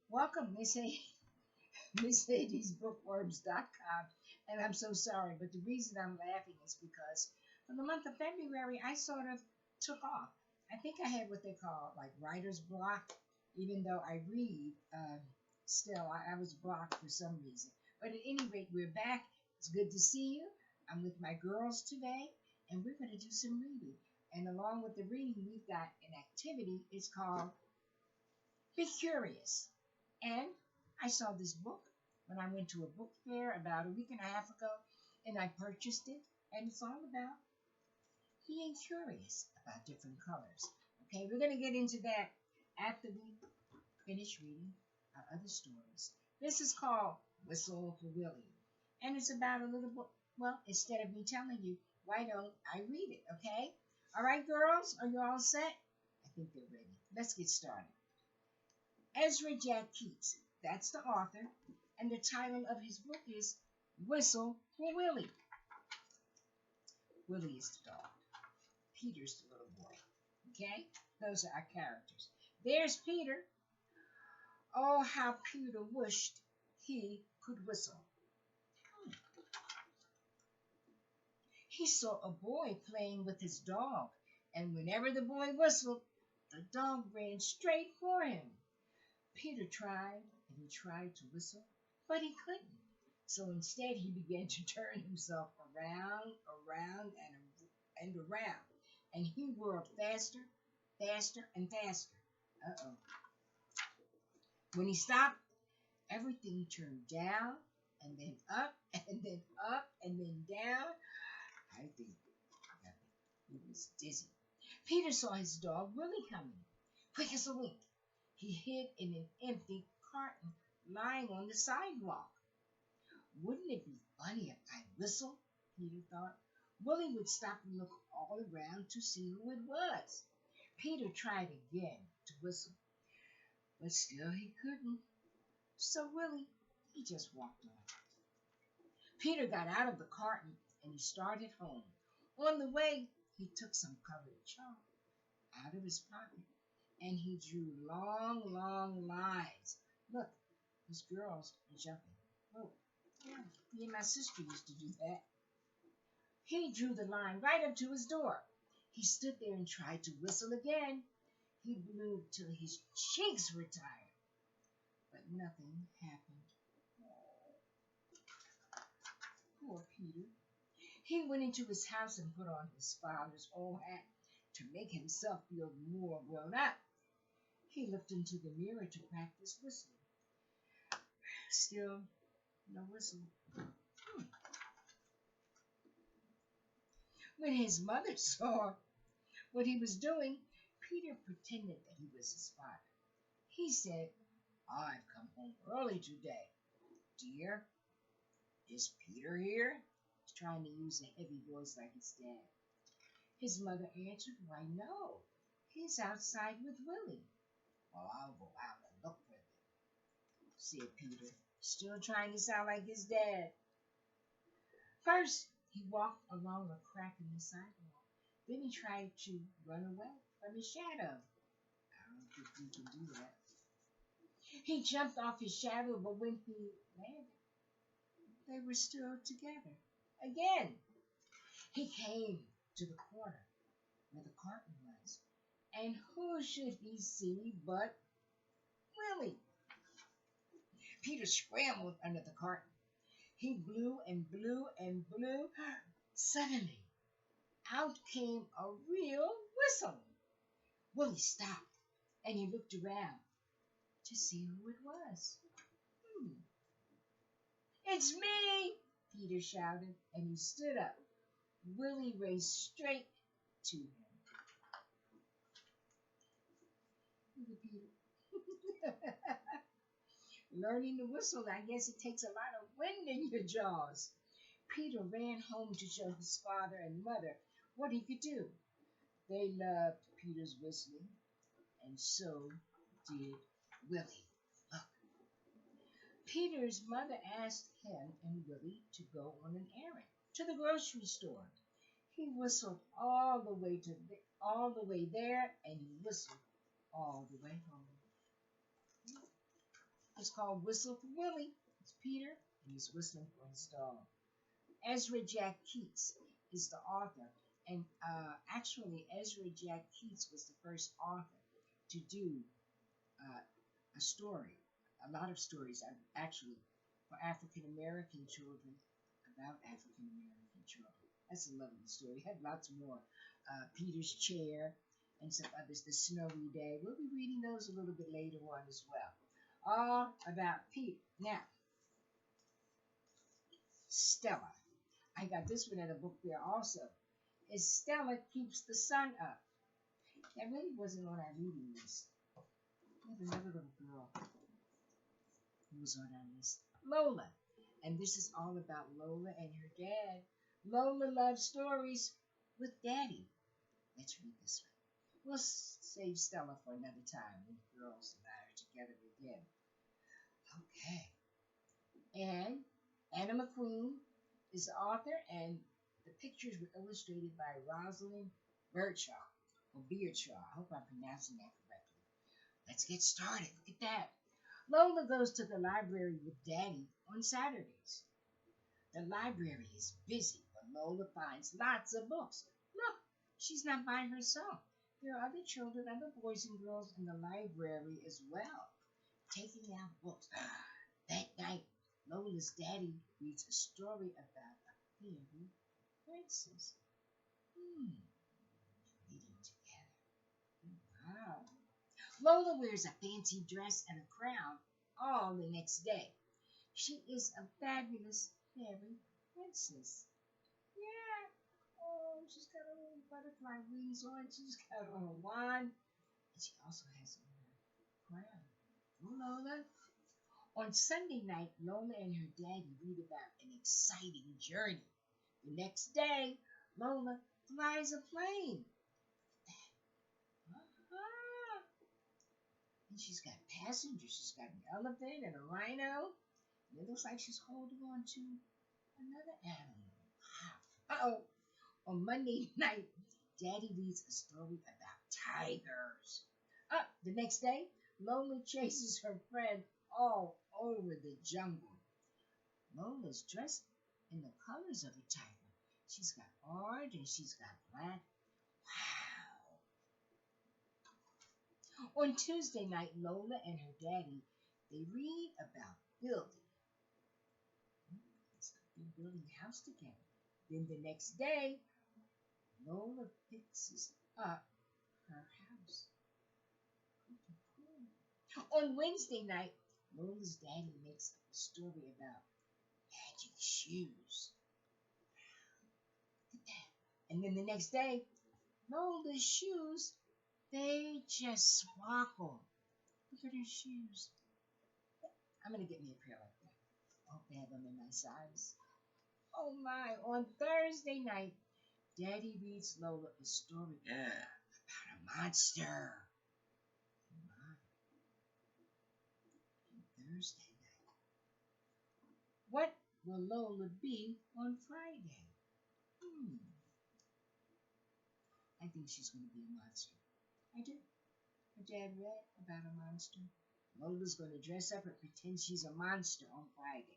Welcome, Miss Sadie's Bookworms.com. And I'm so sorry, but the reason I'm laughing is because for the month of February, I sort of took off. I think I had what they call like writer's block, even though I read, still, I was blocked for some reason. But at any rate, we're back. It's good to see you. I'm with my girls today, and we're going to do some reading. And along with the reading, we've got an activity. It's called Be Curious. And I saw this book when I went to a book fair about a week and a half ago, and I purchased it. And it's all about being curious about different colors. Okay, we're going to get into that after we finish reading our other stories. This is called Whistle for Willie, and it's about a little book. Well, instead of me telling you, why don't I read it? Okay. All right, girls, are you all set? I think they're ready. Let's get started. Ezra Jack Keats, that's the author, and the title of his book is Whistle for Willie. Willie is the dog. Peter's the little boy. Okay? Those are our characters. There's Peter. Oh, how Peter wished he could whistle. He saw a boy playing with his dog, and whenever the boy whistled, the dog ran straight for him. Peter tried and he tried to whistle, but he couldn't. So instead, he began to turn himself around, and around. And he whirled faster, faster, and faster. Uh-oh. When he stopped, everything turned down, and then up, and then up, and then down. I think he was dizzy. Peter saw his dog Willie coming. Quick as a wink, he hid in an empty carton lying on the sidewalk. Wouldn't it be funny if I whistled? Peter thought. Willie would stop and look all around to see who it was. Peter tried again to whistle, but still he couldn't. So Willie, he just walked on. Peter got out of the carton and he started home. On the way, he took some colored chalk out of his pocket and he drew long, long lines. Look, these girls are jumping. Oh, yeah, me and my sister used to do that. He drew the line right up to his door. He stood there and tried to whistle again. He blew till his cheeks were tired, but nothing happened. Oh, poor Peter. He went into his house and put on his father's old hat to make himself feel more grown up. He looked into the mirror to practice whistling. Still, no whistle. When his mother saw what he was doing, Peter pretended that he was his father. He said, I've come home early today. Dear, is Peter here? He's trying to use a heavy voice like his dad. His mother answered, Why, no. He's outside with Willie. Well, I'll go out and look for him, said Peter, still trying to sound like his dad. First, he walked along a crack in the sidewalk. Then he tried to run away from his shadow. I don't think he can do that. He jumped off his shadow, but when he landed, they were still together. Again, he came to the corner where the carton was. And who should he see but Willie? Peter scrambled under the carton. He blew and blew and blew. Suddenly, out came a real whistle. Willie stopped and he looked around to see who it was. It's me, Peter shouted, and he stood up. Willie raced straight to him. Look at Peter. Learning to whistle, I guess it takes a lot of wind in your jaws. Peter ran home to show his father and mother what he could do. They loved Peter's whistling, and so did Willie. Look. Peter's mother asked him and Willie to go on an errand to the grocery store. He whistled all the way there, and he whistled all the way home. It's called Whistle for Willie. It's Peter, and he's whistling for his dog. Ezra Jack Keats is the author, and actually, Ezra Jack Keats was the first author to do uh, a story, a lot of stories actually for African American children about African American children. That's a lovely story. Had lots more. Peter's Chair and some others. The Snowy Day. We'll be reading those a little bit later on as well. All about Peter. Now, Stella. I got this one at a book fair also. Is Stella Keeps the Sun Up. That really wasn't on our reading list. We have another little girl who was on our list. Lola. And this is all about Lola and her dad. Lola Loves Stories with Daddy. Let's read this one. We'll save Stella for another time when the girls and I are together again. Okay. And Anna McQueen is the author, and the pictures were illustrated by Rosalind Birdshaw, or Beardshaw. I hope I'm pronouncing that correctly. Let's get started. Look at that. Lola goes to the library with Daddy on Saturdays. The library is busy, but Lola finds lots of books. Look, she's not by herself. There are other children, other boys and girls in the library as well, taking out books. That night, Lola's daddy reads a story about a fairy princess. Reading together. Wow. Lola wears a fancy dress and a crown all the next day. She is a fabulous fairy princess. Yeah. Oh, she's got her little butterfly wings on. She's got her wand. And she also has her crown. Oh, Lola. On Sunday night, Lola and her daddy read about an exciting journey. The next day, Lola flies a plane. Uh-huh. And she's got passengers. She's got an elephant and a rhino. And it looks like she's holding on to another animal. Uh-oh. On Monday night, Daddy reads a story about tigers. The next day, Lola chases her friend all over the jungle. Lola's dressed in the colors of a tiger. She's got orange and she's got black. Wow. On Tuesday night, Lola and her daddy, they read about building. It's like they're building a house together. Then the next day, Lola fixes up her house. On Wednesday night, Lola's daddy makes up a story about magic shoes. Look at that. And then the next day, Lola's shoes, they just sparkle. Look at her shoes. I'm going to get me a pair like that. I hope they have them in my size. Oh my. On Thursday night, Daddy reads Lola a story about a monster. Thursday night. What will Lola be on Friday? I think she's going to be a monster. I do. Her dad read about a monster. Lola's going to dress up and pretend she's a monster on Friday.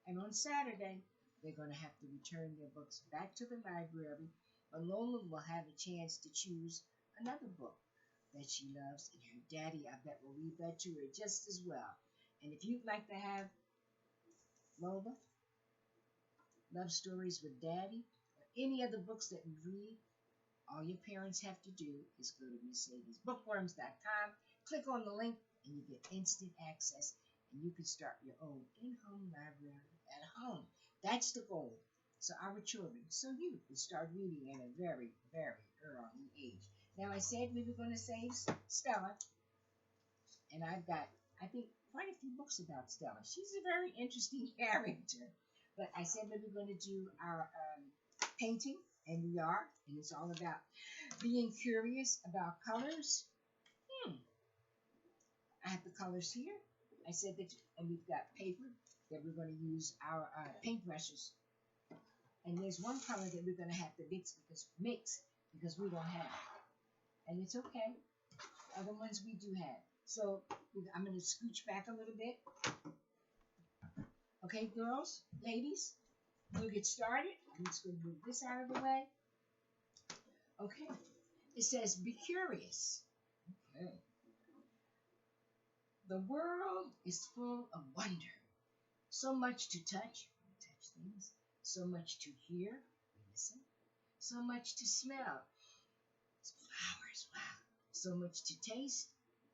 And on Saturday, they're going to have to return their books back to the library. But Lola will have a chance to choose another book that she loves. And her daddy, I bet, will read that to her just as well. And if you'd like to have Lola Love Stories with Daddy, or any other books that you read, all your parents have to do is go to Miss Sadie's Bookworms.com, click on the link, and you get instant access, and you can start your own in-home library at home. That's the goal. So our children, so you can start reading at a very, very early age. Now, I said we were going to save Stella, and I've got, I think, quite a few books about Stella. She's a very interesting character. But I said we were going to do our painting, and we are. And it's all about being curious about colors. I have the colors here. I said that, and we've got paper that we're going to use our paintbrushes. And there's one color that we're going to have to mix because we don't have it. And it's okay. Other ones we do have. So I'm going to scooch back a little bit. Okay, girls, ladies, we'll get started. I'm just going to move this out of the way. Okay. It says, be curious. Okay. The world is full of wonder. So much to touch things. So much to hear, listen. So much to smell. Flowers, wow. So much to taste.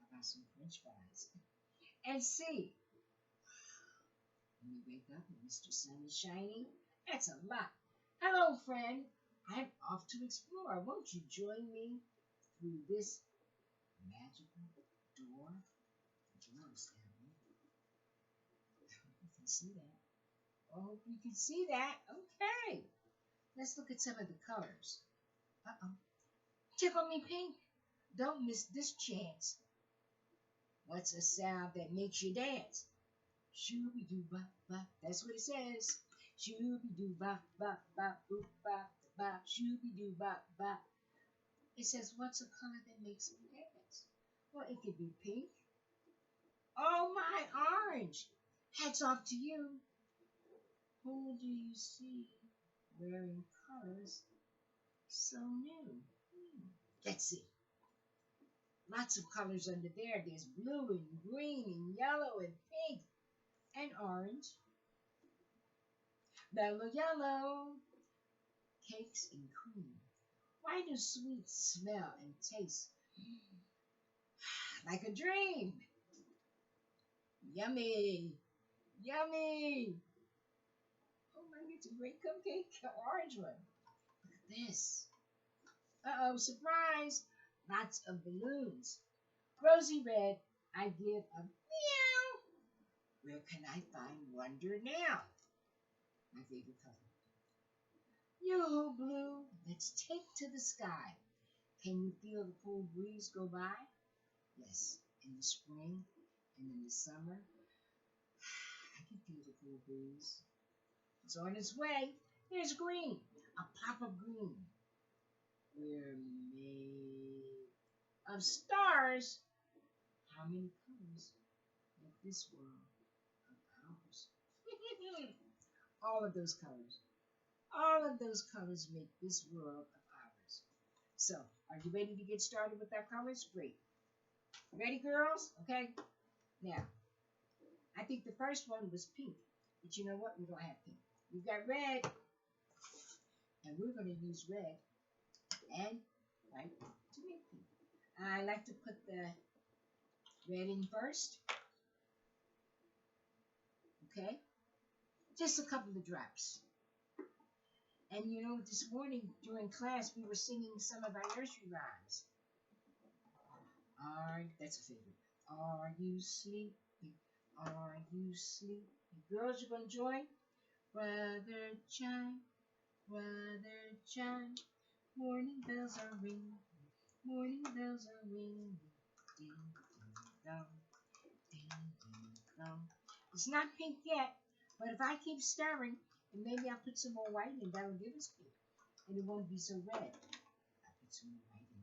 How about some French fries? And see. When you wake up and Mr. Sun is shining, that's a lot. Hello, friend. I'm off to explore. Won't you join me through this magical door? I hope you can see that. I hope you can see that. Okay. Let's look at some of the colors. Uh-oh. Tickle me pink. Don't miss this chance. What's a sound that makes you dance? Shooby-doo-bop, bop. That's what it says. Shooby-doo-bop, bop, bop, boop, bop, bop. Shooby-doo-bop, bop. It says, what's a color that makes me dance? Well, it could be pink. Oh, my, orange. Hats off to you. Who do you see wearing colors so new? Let's see. Lots of colors under there. There's blue and green and yellow and pink and orange. Mellow yellow. Cakes and cream. Why do sweets smell and taste like a dream? Yummy. Yummy. Oh my, it's a great cupcake. An orange one. Look at this. Uh-oh, surprise. Lots of balloons. Rosy red, I give a meow. Where can I find wonder now? My favorite color. Yoo-hoo blue, let's take to the sky. Can you feel the cool breeze go by? Yes, in the spring and in the summer. I can feel the cool breeze. It's on its way. There's green, a pop of green. We're made of stars. How many colors make this world of ours? All of those colors. All of those colors make this world of ours. So, are you ready to get started with our colors? Great. Ready, girls? Okay. Now, I think the first one was pink. But you know what? We don't have pink. We've got red. And we're going to use red and white to make pink. I like to put the red in first. Okay? Just a couple of drops. And you know, this morning during class, we were singing some of our nursery rhymes. That's a favorite. Are you sleepy? Are you sleepy? Girls, you going to join? Brother John, Brother John, morning bells are ringing, morning bells are ringing, ding, ding, dong, ding, ding, dong. It's not pink yet, but if I keep stirring, and maybe I'll put some more white in, that'll give us pink, and it won't be so red. I'll put some more white in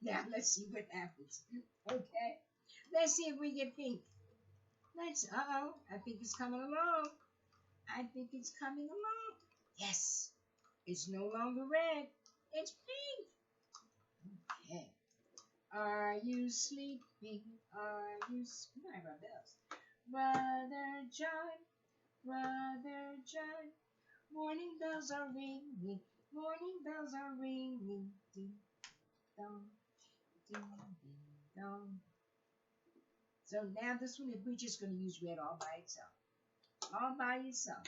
there. Now, let's see what happens. Okay? Let's see if we get pink. Uh-oh, I think it's coming along. I think it's coming along. Yes, it's no longer red. It's pink. Okay. Are you sleeping? Are you sleeping? I have our bells. Brother John, Brother John, morning bells are ringing, morning bells are ringing, ding, dong, ding, ding, dong. So now this one, we're just going to use red all by itself. All by itself.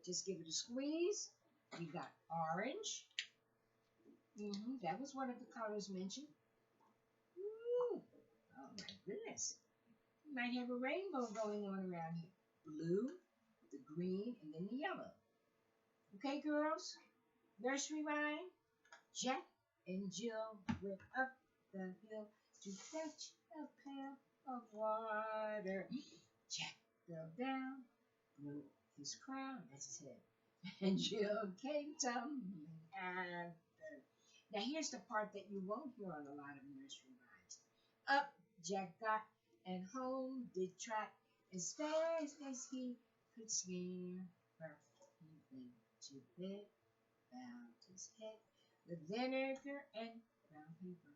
Just give it a squeeze. You got orange. That was one of the colors mentioned. Ooh. Oh my goodness. You might have a rainbow going on around here. Blue, the green, and then the yellow. Okay, girls? Nursery rhyme. Jack and Jill went up the hill to fetch a pail of water. Jack fell down, broke his crown, that's his head, and Jill came tumbling after. Now, here's the part that you won't hear on a lot of nursery rhymes. Up Jack got and home did trot as fast as he could scamper. He went to bed, bound his head with vinegar and brown paper.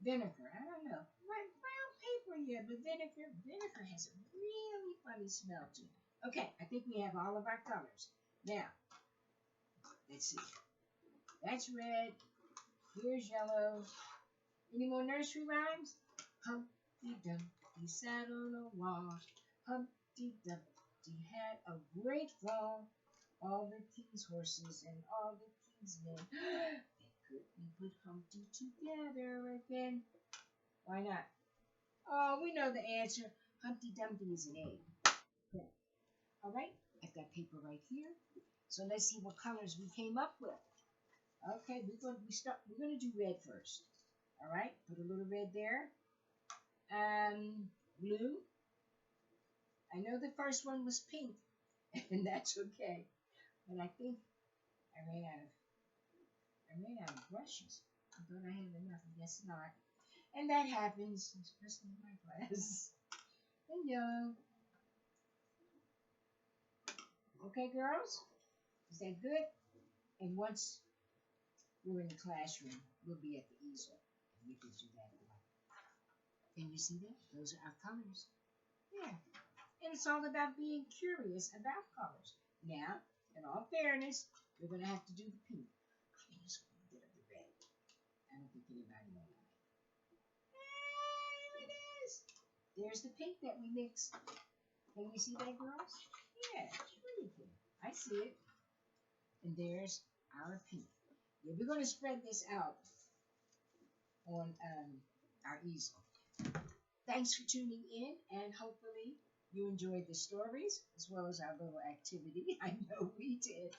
Vinegar, I don't know. Brown paper, yeah, but vinegar has a really funny smell to it. Okay, I think we have all of our colors. Now, let's see. That's red. Here's yellow. Any more nursery rhymes? Humpty Dumpty sat on a wall. Humpty Dumpty had a great fall. All the king's horses and all the king's men they couldn't put Humpty together again. Why not? Oh, we know the answer. Humpty Dumpty is an egg. Yeah. All right, I've got paper right here. So let's see what colors we came up with. Okay, we're gonna do red first. All right, put a little red there. Blue. I know the first one was pink, and that's okay. But I think I ran out of brushes. I thought I had enough. I guess not. And that happens, especially in my class. And yellow. Okay, girls? Is that good? And once we're in the classroom, we'll be at the easel. And we can do that. Can you see that? Those are our colors. Yeah. And it's all about being curious about colors. Now, in all fairness, we're going to have to do the pink. I mean, just a little bit of the red. I don't think anybody will like it. There it is. There's the pink that we mixed. Can you see that, girls? Yeah, it's really good. I see it. And there's our pink. Yeah, we're going to spread this out on our easel. Thanks for tuning in, and hopefully you enjoyed the stories as well as our little activity. I know we did.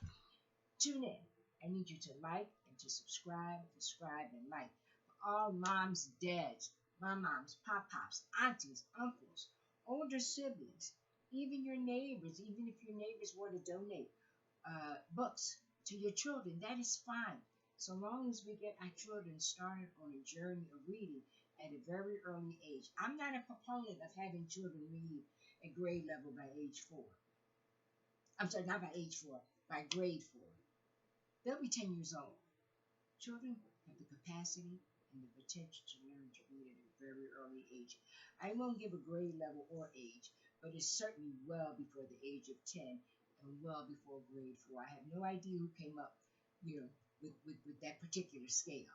Tune in. I need you to like and to subscribe, and like. For all moms, dads, moms, pop-pops, aunties, uncles, older siblings, even your neighbors, even if your neighbors want to donate books to your children, that is fine. So long as we get our children started on a journey of reading at a very early age. I'm not a proponent of having children read at grade level by age 4. I'm sorry, not by age 4, by grade 4. They'll be 10 years old. Children have the capacity and the potential to learn to read at a very early age. I won't give a grade level or age, but it's certainly well before the age of 10 and well before grade 4. I have no idea who came up, with that particular scale.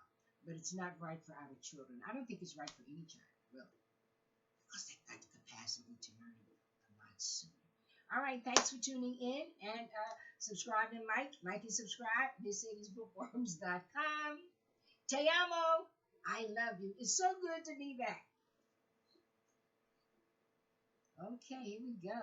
But it's not right for our children. I don't think it's right for any child, really, because they've got the capacity to learn a lot sooner. All right, thanks for tuning in, and subscribe and like and subscribe. MissSadiesBookworms.com. Te amo. I love you. It's so good to be back. Okay, here we go.